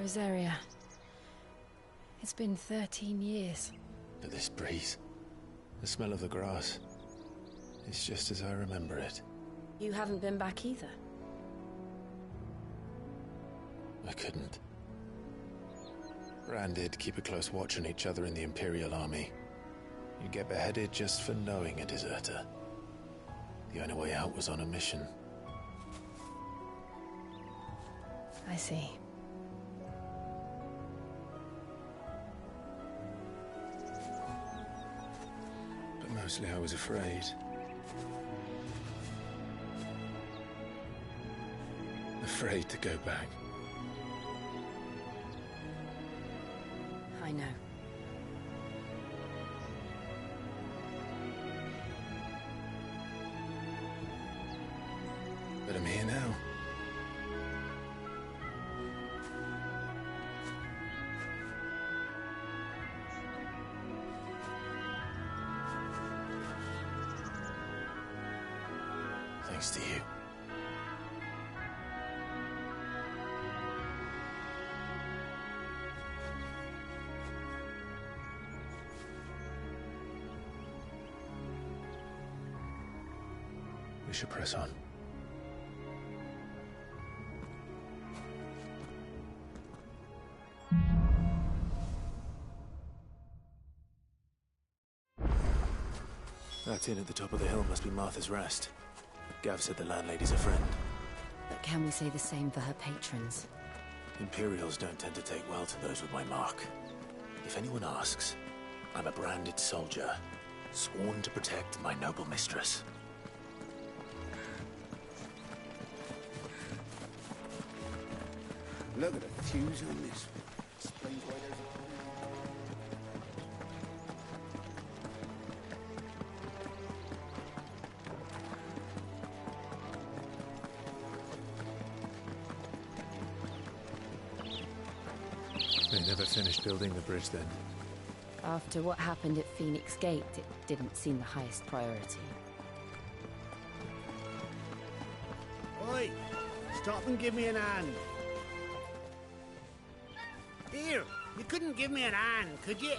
Rosaria. It's been 13 years. But this breeze, the smell of the grass, it's just as I remember it. You haven't been back either? I couldn't. Branded, keep a close watch on each other in the Imperial Army. You'd get beheaded just for knowing a deserter. The only way out was on a mission. I see. But mostly I was afraid. Afraid to go back. I know. But I'm here now. Thanks to you. We should press on. That inn at the top of the hill must be Martha's Rest. Gav said the landlady's a friend. But can we say the same for her patrons? Imperials don't tend to take well to those with my mark. If anyone asks, I'm a branded soldier, sworn to protect my noble mistress. Look at the fuse on this. Explains why there's They never finished building the bridge then. After what happened at Phoenix Gate, it didn't seem the highest priority. Oi! Stop and give me an hand. Here, you couldn't give me an hand, could you?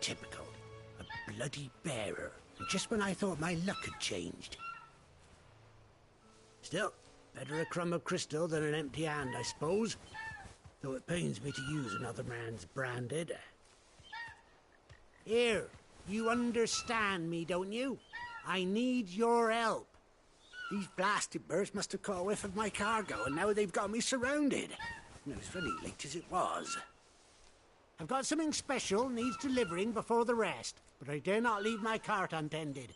Typical. A bloody bearer. Just when I thought my luck had changed. Still, better a crumb of crystal than an empty hand, I suppose. Though it pains me to use another man's branded. Here, you understand me, don't you? I need your help. These blasted birds must have caught a whiff of my cargo, and now they've got me surrounded. And it was very late as it was. I've got something special needs delivering before the rest, but I dare not leave my cart untended.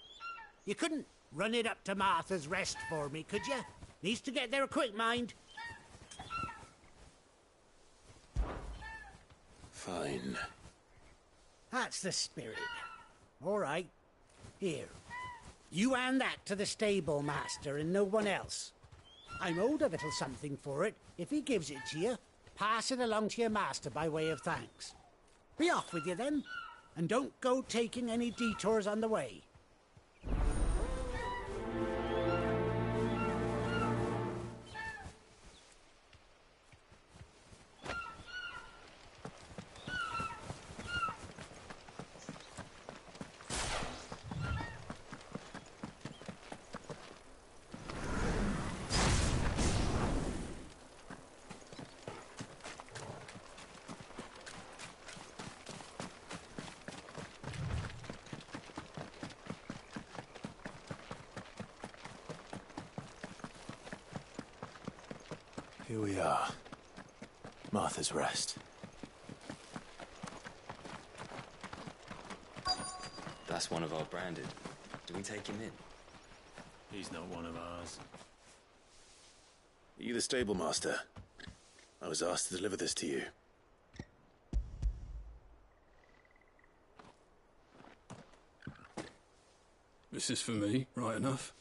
You couldn't run it up to Martha's Rest for me, could you? Needs to get there quick, mind. Fine. That's the spirit. All right. Here. You hand that to the stable master and no one else. I'm owed a little something for it. If he gives it to you, pass it along to your master by way of thanks. Be off with you then, and don't go taking any detours on the way. Here we are. Martha's Rest. That's one of our branded. Do we take him in? He's not one of ours. Are you the stable master? I was asked to deliver this to you. This is for me, right enough.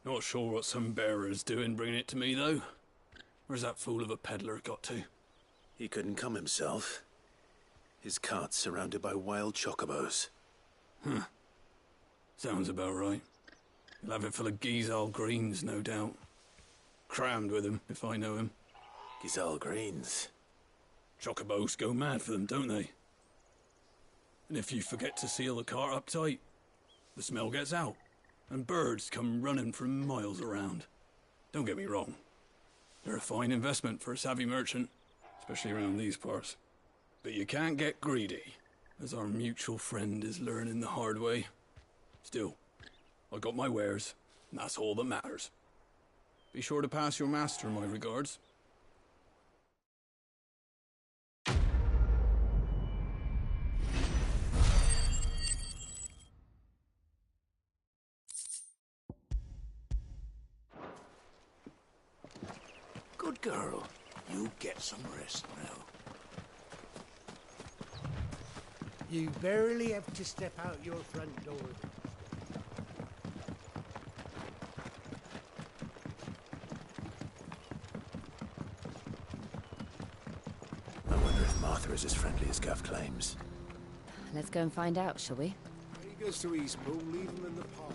Not sure what some bearer's doing bringing it to me, though. Where's that fool of a peddler got to? He couldn't come himself. His cart's surrounded by wild chocobos. Huh. Sounds about right. He'll have it full of Geezal greens, no doubt. Crammed with him, if I know him. Gazelle greens. Chocobos go mad for them, don't they? And if you forget to seal the cart up tight, the smell gets out, and birds come running from miles around. Don't get me wrong. They're a fine investment for a savvy merchant, especially around these parts. But you can't get greedy, as our mutual friend is learning the hard way. Still, I got my wares, and that's all that matters. Be sure to pass your master my regards. Good girl. You get some rest now. You barely have to step out your front door. I wonder if Martha is as friendly as Gav claims. Let's go and find out, shall we? He goes to Eastpool, leave him in the park.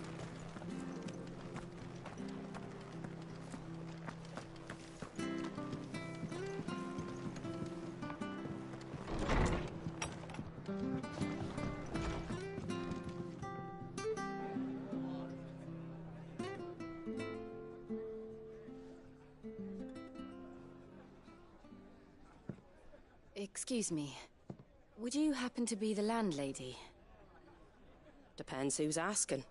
Excuse me. Would you happen to be the landlady? Depends who's asking,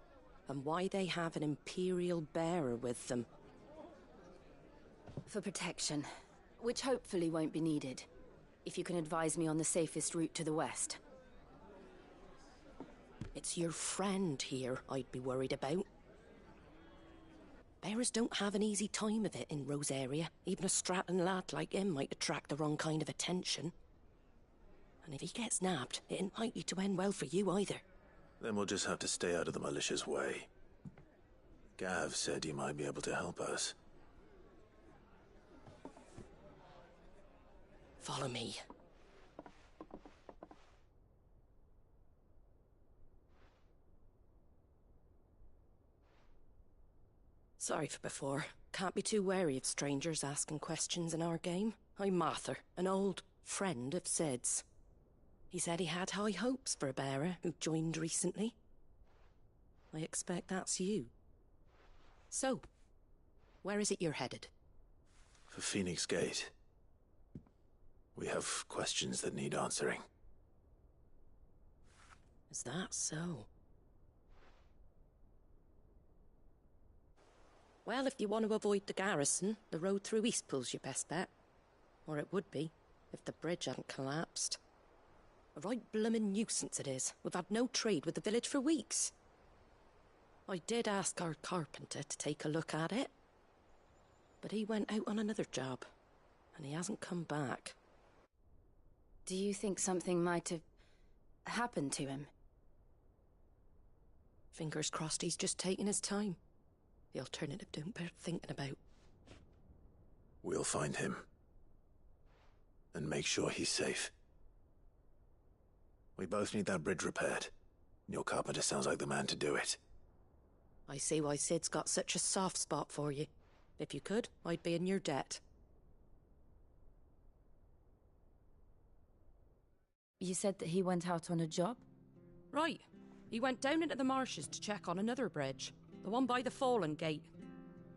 and why they have an Imperial bearer with them. For protection, which hopefully won't be needed. If you can advise me on the safest route to the west. It's your friend here I'd be worried about. Bearers don't have an easy time of it in Rose area. Even a Stratton lad like him might attract the wrong kind of attention. And if he gets nabbed, it ain't likely to end well for you either. Then we'll just have to stay out of the malicious way. Gav said you might be able to help us. Follow me. Sorry for before. Can't be too wary of strangers asking questions in our game. I'm Martha, an old friend of Sid's. He said he had high hopes for a bearer who joined recently. I expect that's you. So, where is it you're headed? For Phoenix Gate. We have questions that need answering. Is that so? Well, if you want to avoid the garrison, the road through Eastpool's your best bet. Or it would be, if the bridge hadn't collapsed. A right bloomin' nuisance it is. We've had no trade with the village for weeks. I did ask our carpenter to take a look at it. But he went out on another job, and he hasn't come back. Do you think something might have happened to him? Fingers crossed he's just taking his time. The alternative don't bear thinking about. We'll find him. And make sure he's safe. We both need that bridge repaired. Your carpenter sounds like the man to do it. I see why Sid's got such a soft spot for you. If you could, I'd be in your debt. You said that he went out on a job? Right. He went down into the marshes to check on another bridge. The one by the Fallen Gate.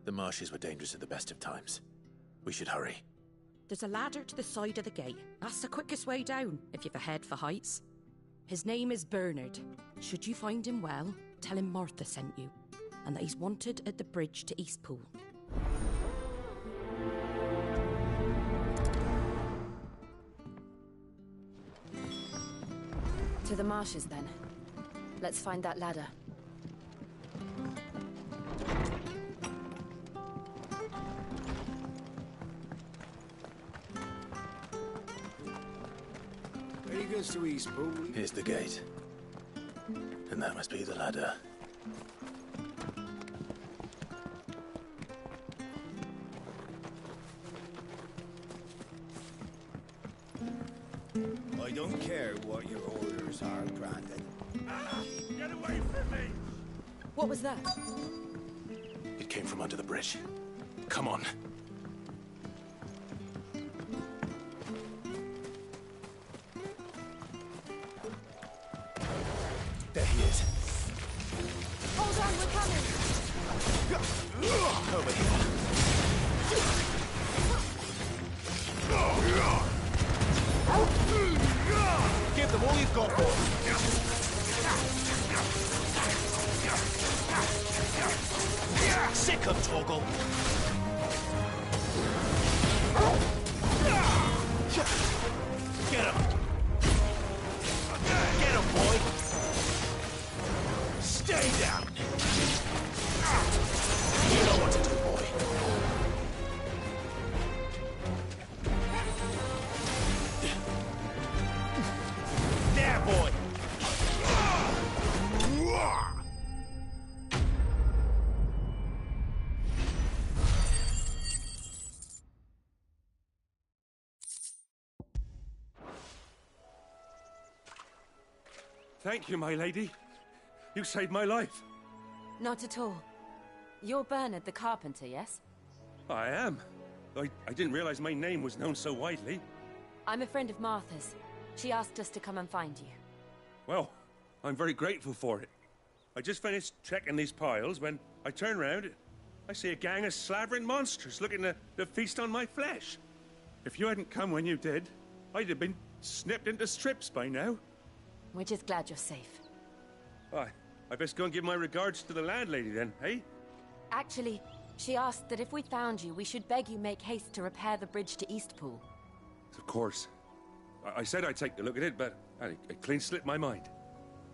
The marshes were dangerous at the best of times. We should hurry. There's a ladder to the side of the gate. That's the quickest way down, if you've a head for heights. His name is Bernard. Should you find him well, tell him Martha sent you, and that he's wanted at the bridge to Eastpool. To the marshes, then. Let's find that ladder. There he goes to Eastpool. Here's the gate. And that must be the ladder. I don't care what your orders are, Brandon. Get away from me! What was that? It came from under the bridge. Come on. go, boy. Sick of Toggle. Get him. Get him, boy. Stay down. You know what to do, boy. There, boy. Thank you, my lady. You saved my life. Not at all. You're Bernard the carpenter, yes? I am. I didn't realize my name was known so widely. I'm a friend of Martha's. She asked us to come and find you. Well, I'm very grateful for it. I just finished checking these piles when I turn around. I see a gang of slavering monsters looking to feast on my flesh. If you hadn't come when you did, I'd have been snipped into strips by now. We're just glad you're safe. I best go and give my regards to the landlady then, eh? Actually, she asked that if we found you, we should beg you make haste to repair the bridge to Eastpool. Of course. I said I'd take a look at it, but it clean slipped my mind.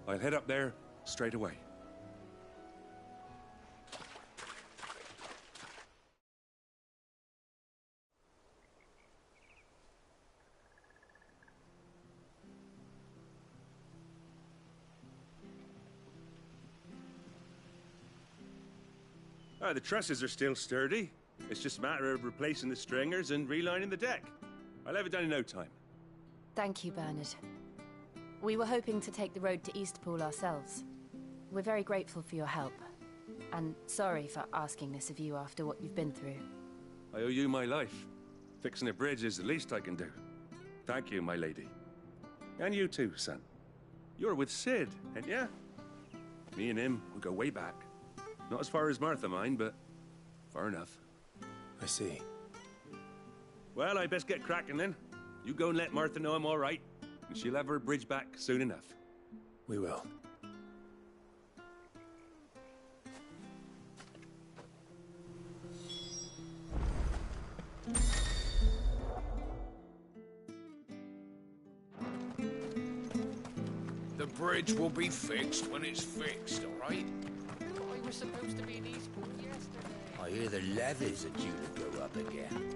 I'll head up there straight away. The trusses are still sturdy. It's just a matter of replacing the stringers and relining the deck. I'll have it done in no time. Thank you, Bernard. We were hoping to take the road to Eastpool ourselves. We're very grateful for your help. And sorry for asking this of you after what you've been through. I owe you my life. Fixing a bridge is the least I can do. Thank you, my lady. And you too, son. You're with Sid, ain't ya? Me and him, we go way back. Not as far as Martha, mind, but far enough. I see. Well, I best get cracking then. You go and let Martha know I'm all right, and she'll have her bridge back soon enough. We will. The bridge will be fixed when it's fixed, all right? I thought I was supposed to be in Eastpool yesterday. I hear the levies are due to go up again.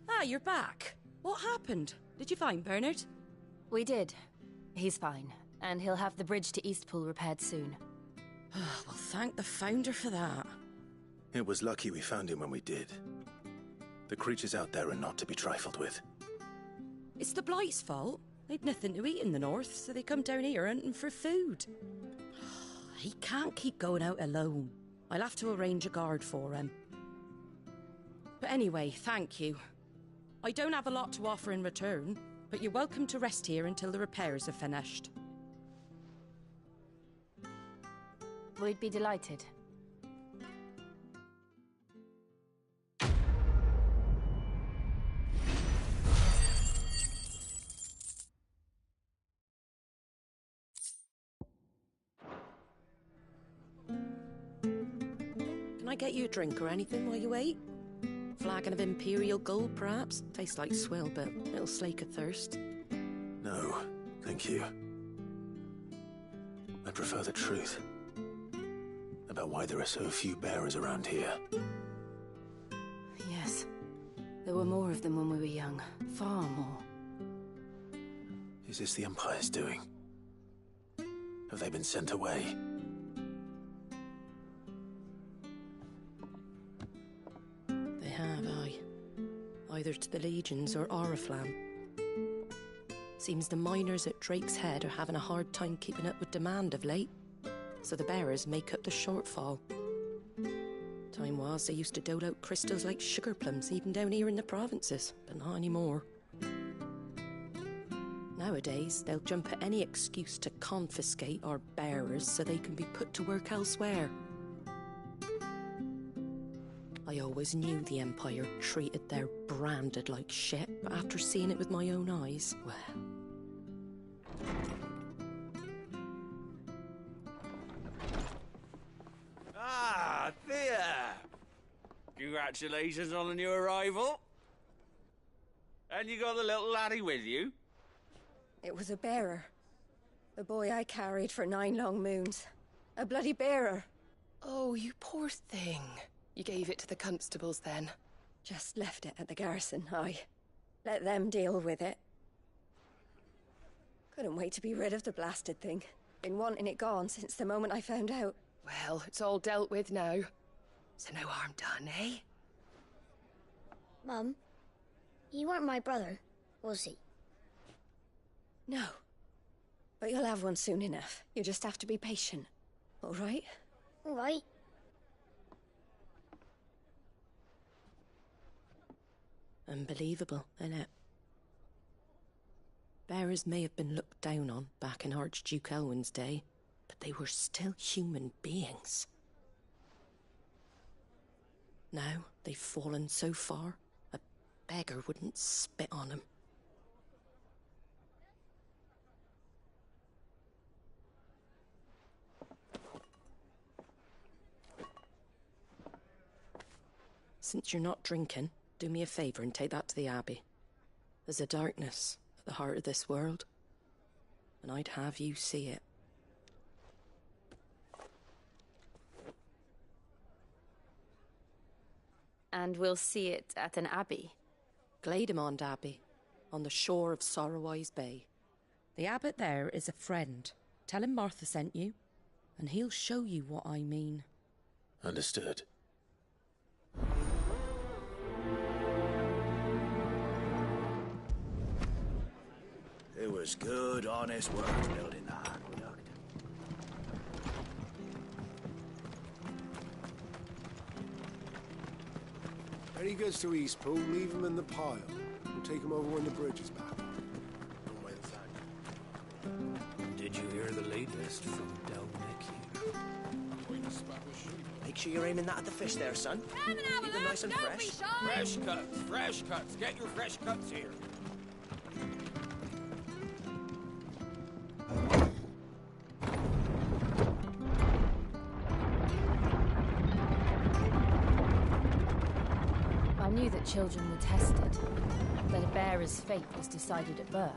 Ah, you're back. What happened? Did you find Bernard? We did. He's fine, and he'll have the bridge to Eastpool repaired soon. Well, thank the Founder for that. It was lucky we found him when we did. The creatures out there are not to be trifled with. It's the Blight's fault. They'd nothing to eat in the north, so they come down here hunting for food. He can't keep going out alone. I'll have to arrange a guard for him. But anyway, thank you. I don't have a lot to offer in return, but you're welcome to rest here until the repairs are finished. We'd be delighted. Can I get you a drink or anything while you wait? Flagon of Imperial Gold, perhaps? Tastes like swill, but it'll slake a thirst. No, thank you. I prefer the truth. About why there are so few bearers around here. Yes. There were more of them when we were young. Far more. Is this the Empire's doing? Have they been sent away? They have, aye. Either to the Legions or Oriflamme. Seems the miners at Drake's Head are having a hard time keeping up with demand of late, so the bearers make up the shortfall. Time was, they used to dole out crystals like sugar plums, even down here in the provinces, but not anymore. Nowadays, they'll jump at any excuse to confiscate our bearers so they can be put to work elsewhere. I always knew the Empire treated their branded like shit, but after seeing it with my own eyes, well... Ah, there! Congratulations on the new arrival. And you got the little laddie with you? It was a bearer. The boy I carried for 9 long moons. A bloody bearer. Oh, you poor thing. You gave it to the constables then? Just left it at the garrison, aye. Let them deal with it. Couldn't wait to be rid of the blasted thing. Been wanting it gone since the moment I found out. Well, it's all dealt with now. So no harm done, eh? Mum, you weren't my brother, was he? No. But you'll have one soon enough. You just have to be patient. All right? All right. Unbelievable, innit? Bearers may have been looked down on back in Archduke Elwin's day, but they were still human beings. Now they've fallen so far, a beggar wouldn't spit on them. Since you're not drinking, do me a favour and take that to the Abbey. There's a darkness at the heart of this world, and I'd have you see it. And we'll see it at an abbey? Glademond Abbey, on the shore of Sorrowwise Bay. The abbot there is a friend. Tell him Martha sent you, and he'll show you what I mean. Understood. It was good, honest work building the aqueduct. When he gets to Eastpool, leave him in the pile. We'll take him over when the bridge is back. Did you hear the latest from Del Nick? Make sure you're aiming that at the fish there, son. Keep them nice and fresh. Fresh cuts, fresh cuts. Get your fresh cuts here. I knew that children were tested, that a bearer's fate was decided at birth.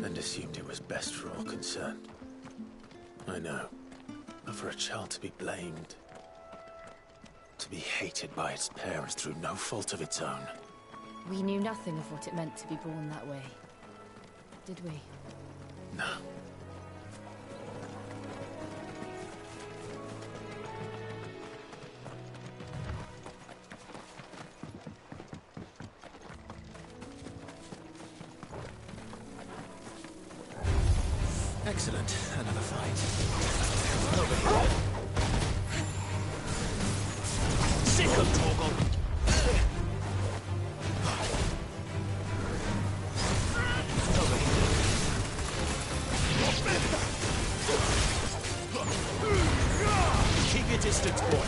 And assumed it was best for all concerned. I know. But for a child to be blamed, to be hated by its parents through no fault of its own. We knew nothing of what it meant to be born that way, did we? No. Excellent. Another fight. Over here. Sick of Torgal. Over here. Keep your distance, boy.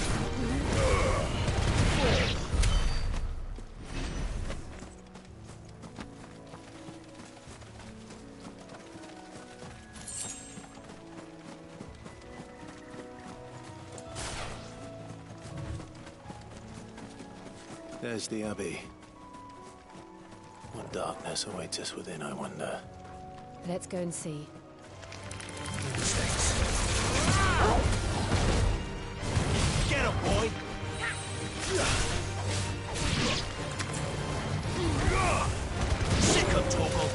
There's the Abbey. What darkness awaits us within, I wonder. Let's go and see. Get him, boy! Sick of Torgal!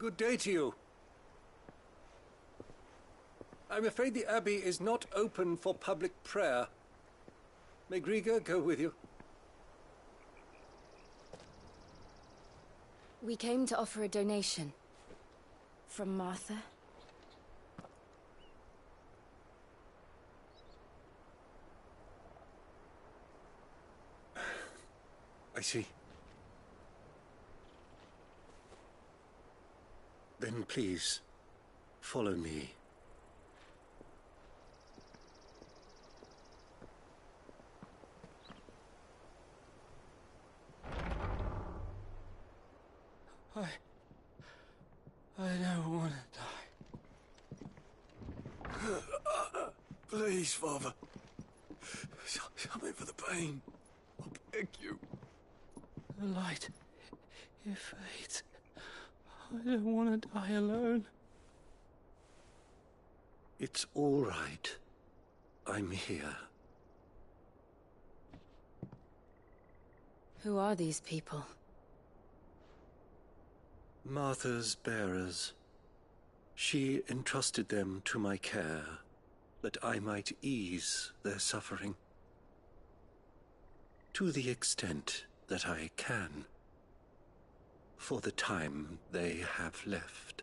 Good day to you. I'm afraid the Abbey is not open for public prayer. May Grieger go with you? We came to offer a donation. From Martha. I see. Then please, follow me. I don't want to die. Please, Father. Something for the pain. I beg you. The light, it fades. I don't want to die alone. It's all right. I'm here. Who are these people? Martha's bearers. She entrusted them to my care, that I might ease their suffering. To the extent that I can, for the time they have left.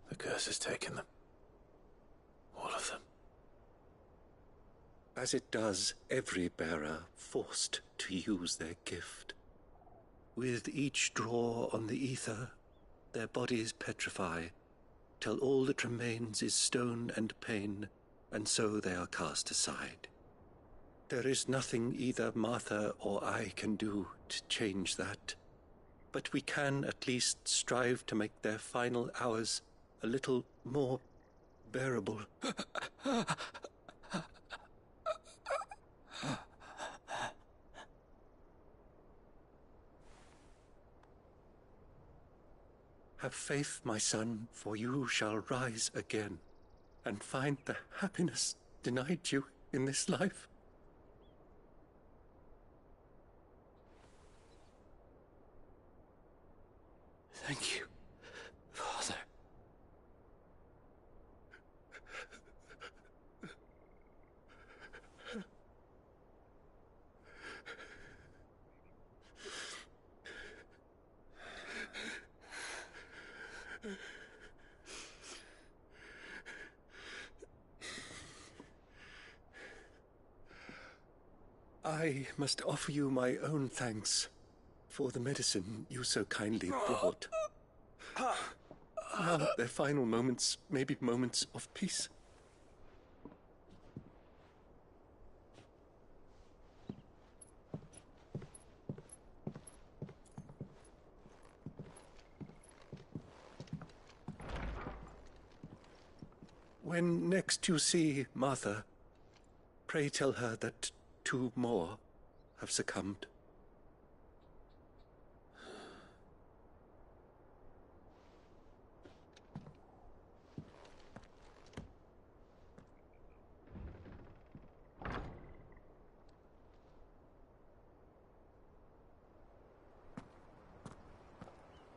The curse has taken them. All of them. As it does every bearer forced to use their gift. With each draw on the ether, their bodies petrify, till all that remains is stone and pain, and so they are cast aside. There is nothing either Martha or I can do to change that, but we can at least strive to make their final hours a little more bearable. Have faith, my son, for you shall rise again, and find the happiness denied you in this life. Thank you, Father. I must offer you my own thanks for the medicine you so kindly brought. Now their final moments may be moments of peace. When next you see Martha, pray tell her that 2 more have succumbed.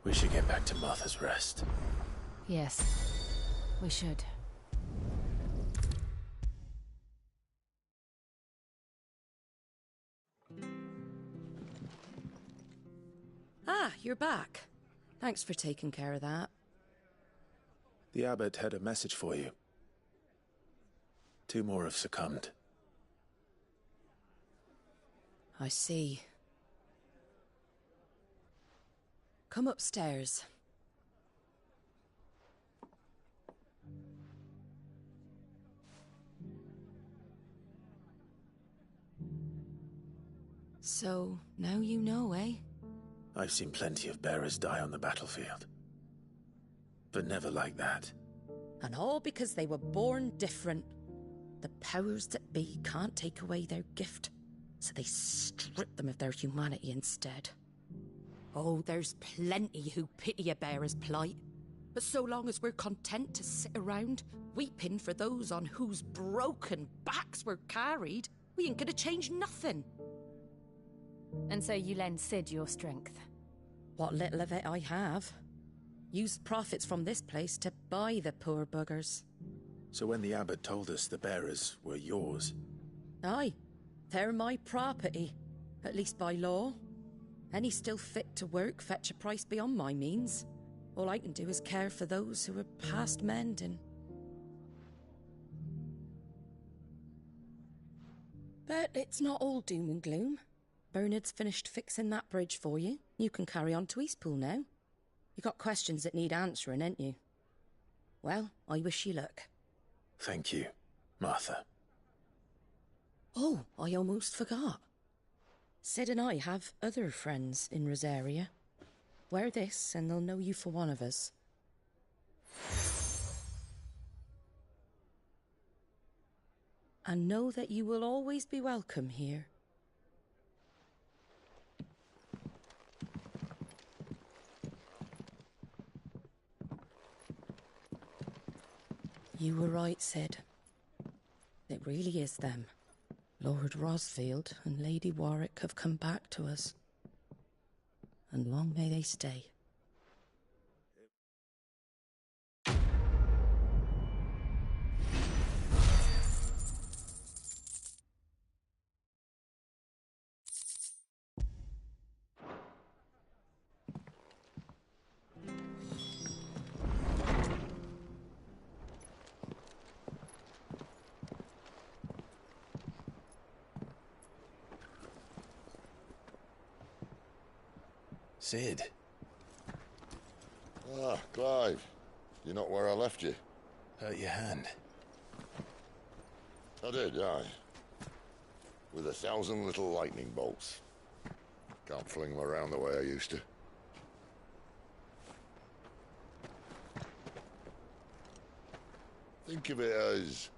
We should get back to Martha's Rest. Yes, we should. Ah, you're back. Thanks for taking care of that. The abbot had a message for you. 2 more have succumbed. I see. Come upstairs. So, now you know, eh? I've seen plenty of bearers die on the battlefield. But never like that. And all because they were born different. The powers that be can't take away their gift, so they strip them of their humanity instead. Oh, there's plenty who pity a bearer's plight. But so long as we're content to sit around, weeping for those on whose broken backs we're carried, we ain't gonna change nothing. And so you lend Sid your strength? What little of it I have. Used profits from this place to buy the poor buggers. So when the abbot told us the bearers were yours... Aye, they're my property, at least by law. Any still fit to work fetch a price beyond my means. All I can do is care for those who are past mending. But it's not all doom and gloom. Bernard's finished fixing that bridge for you. You can carry on to Eastpool now. You got questions that need answering, ain't you? Well, I wish you luck. Thank you, Martha. Oh, I almost forgot. Sid and I have other friends in Rosaria. Wear this and they'll know you for one of us. And know that you will always be welcome here. You were right, Sid. It really is them. Lord Rosfield and Lady Warwick have come back to us. And long may they stay. Sid. Ah, Clive. You're not where I left you. Hurt your hand. I did, aye. With 1,000 little lightning bolts. Can't fling them around the way I used to. Think of it as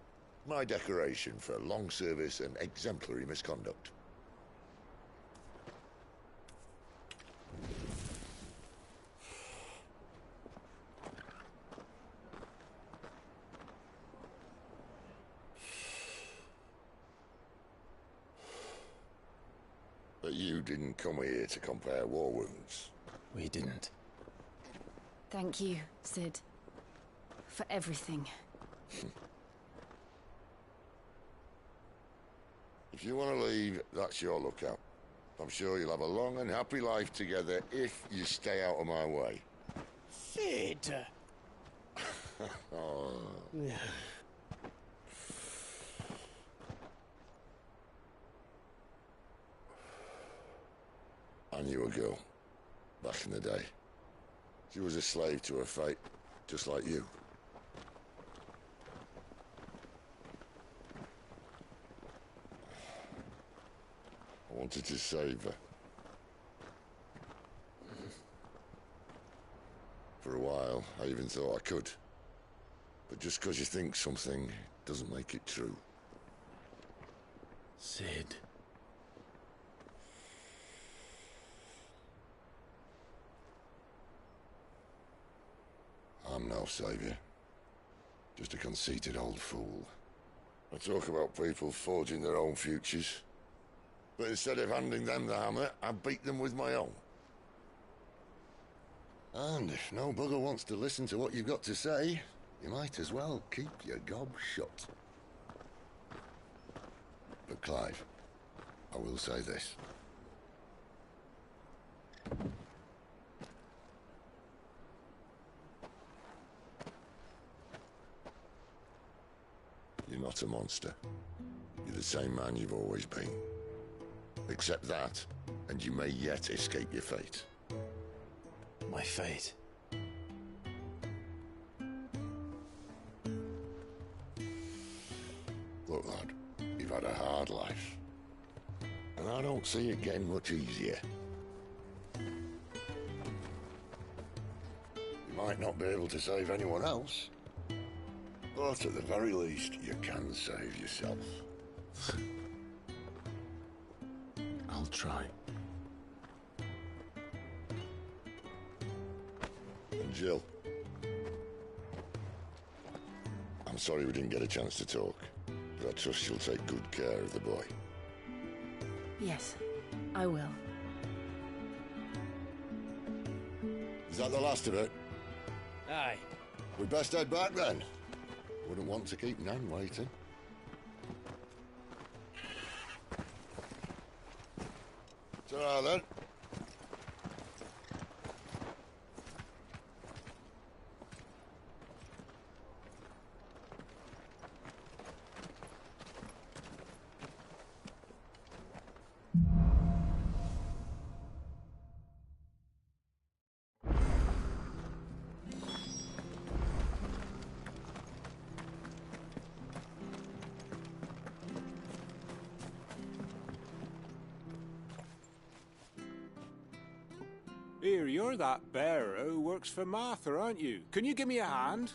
my decoration for long service and exemplary misconduct. But you didn't come here to compare war wounds. We didn't. Thank you, Sid. For everything. If you want to leave, that's your lookout. I'm sure you'll have a long and happy life together if you stay out of my way. Sid! Oh. I knew a girl, back in the day. She was a slave to her fate, just like you. I wanted to save her. For a while, I even thought I could. But just because you think something doesn't make it true. Sid. I'm no savior. Just a conceited old fool. I talk about people forging their own futures. But instead of handing them the hammer, I beat them with my own. And if no bugger wants to listen to what you've got to say, you might as well keep your gob shut. But Clive, I will say this. You're not a monster. You're the same man you've always been. Accept that, and you may yet escape your fate. My fate? Look, lad, you've had a hard life. And I don't see it getting much easier. You might not be able to save anyone else, but at the very least, you can save yourself. I'll try. Jill. I'm sorry we didn't get a chance to talk, but I trust you'll take good care of the boy. Yes, I will. Is that the last of it? Aye. We best head back then. Wouldn't want to keep Nan waiting. Ta-ra then. Here, you're that bearer who works for Martha, aren't you? Can you give me a hand?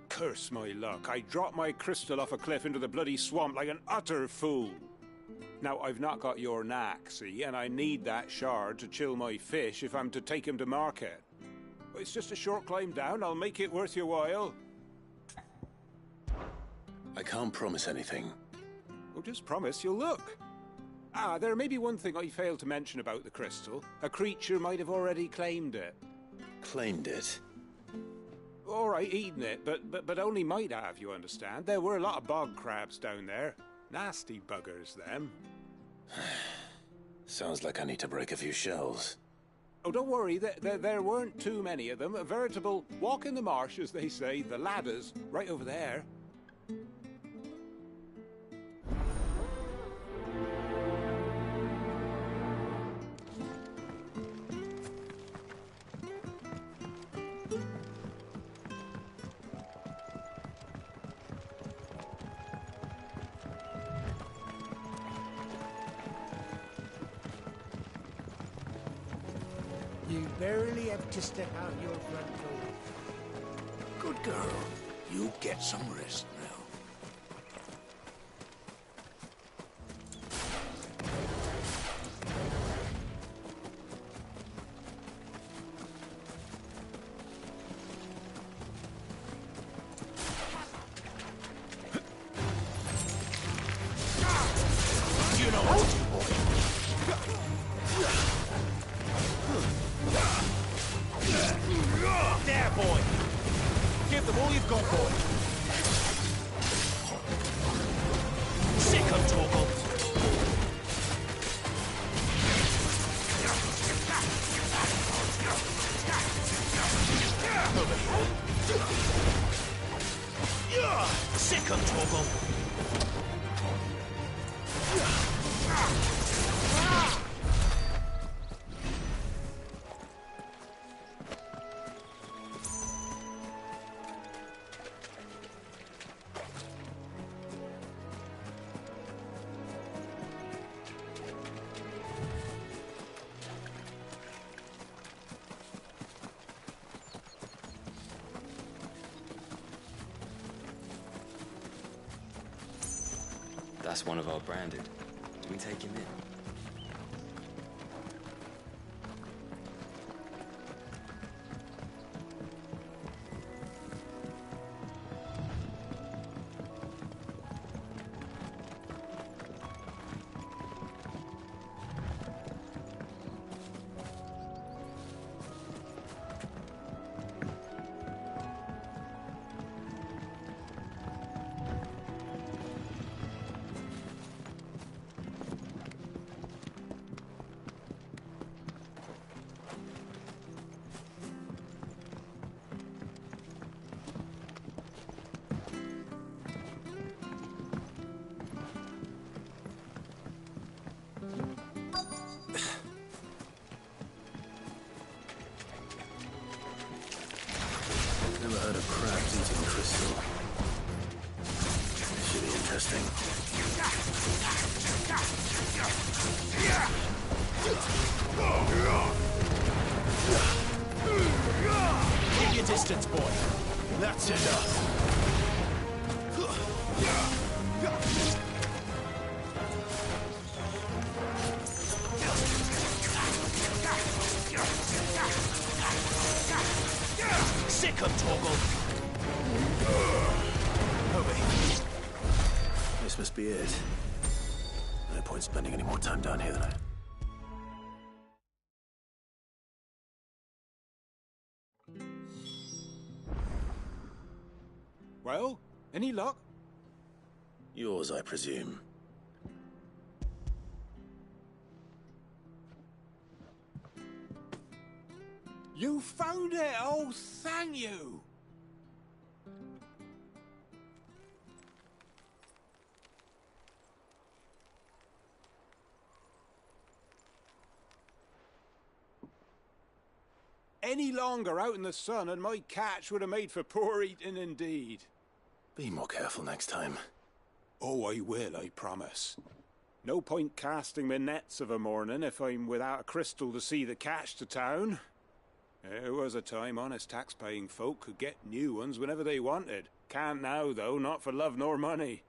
Curse my luck, I dropped my crystal off a cliff into the bloody swamp like an utter fool. Now, I've not got your knack, see, and I need that shard to chill my fish if I'm to take him to market. It's just a short climb down, I'll make it worth your while. I can't promise anything. Well, just promise you'll look. Ah, there may be one thing I failed to mention about the crystal. A creature might have already claimed it. Claimed it? All right, eaten it, but only might have, you understand. There were a lot of bog crabs down there. Nasty buggers, them. Sounds like I need to break a few shells. Oh, don't worry, there weren't too many of them. A veritable walk in the marsh, as they say, the ladders, right over there. You barely have to step out your front door. Good girl. You get some rest now. You know what? There, boy! Give them all you've got, boy! Sick of Torgal! Sick of Torgal! That's one of our branded. Do we take him in? Never heard of crabs eating crystal. Should be interesting. Keep your distance, boy. That's enough. sick of Torgal! Hurry. This must be it. No point spending any more time down here than I... Well, any luck? Yours, I presume. You found it! Oh, thank you! Any longer out in the sun and my catch would have made for poor eating indeed. Be more careful next time. Oh, I will, I promise. No point casting my nets of a morning if I'm without a crystal to see the catch to town. There was a time honest tax-paying folk could get new ones whenever they wanted. Can't now, though, not for love nor money.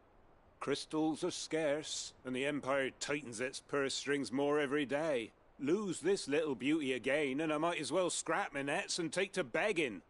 Crystals are scarce, and the Empire tightens its purse strings more every day. Lose this little beauty again, and I might as well scrap my nets and take to begging.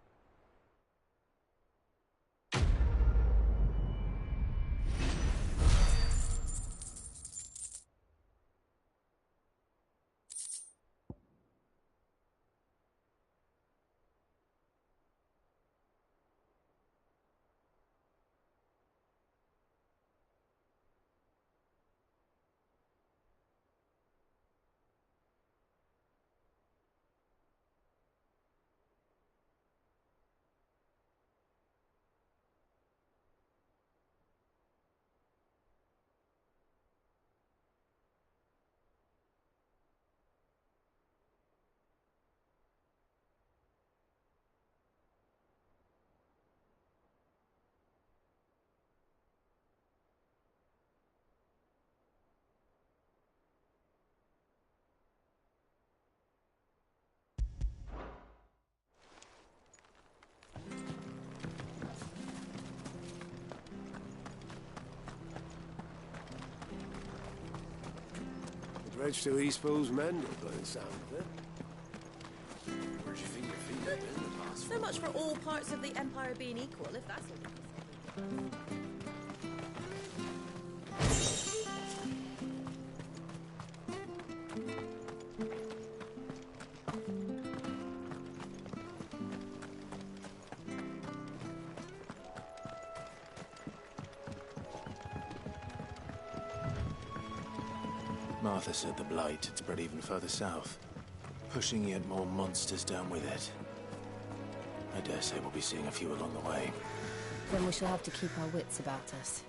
Bridge to Eastpool's mended by the sound of it. Where'd you think your feet have been the past? So much for all parts of the Empire being equal, if that's what you Martha said the Blight had spread even further south, pushing yet more monsters down with it. I dare say we'll be seeing a few along the way. Then we shall have to keep our wits about us.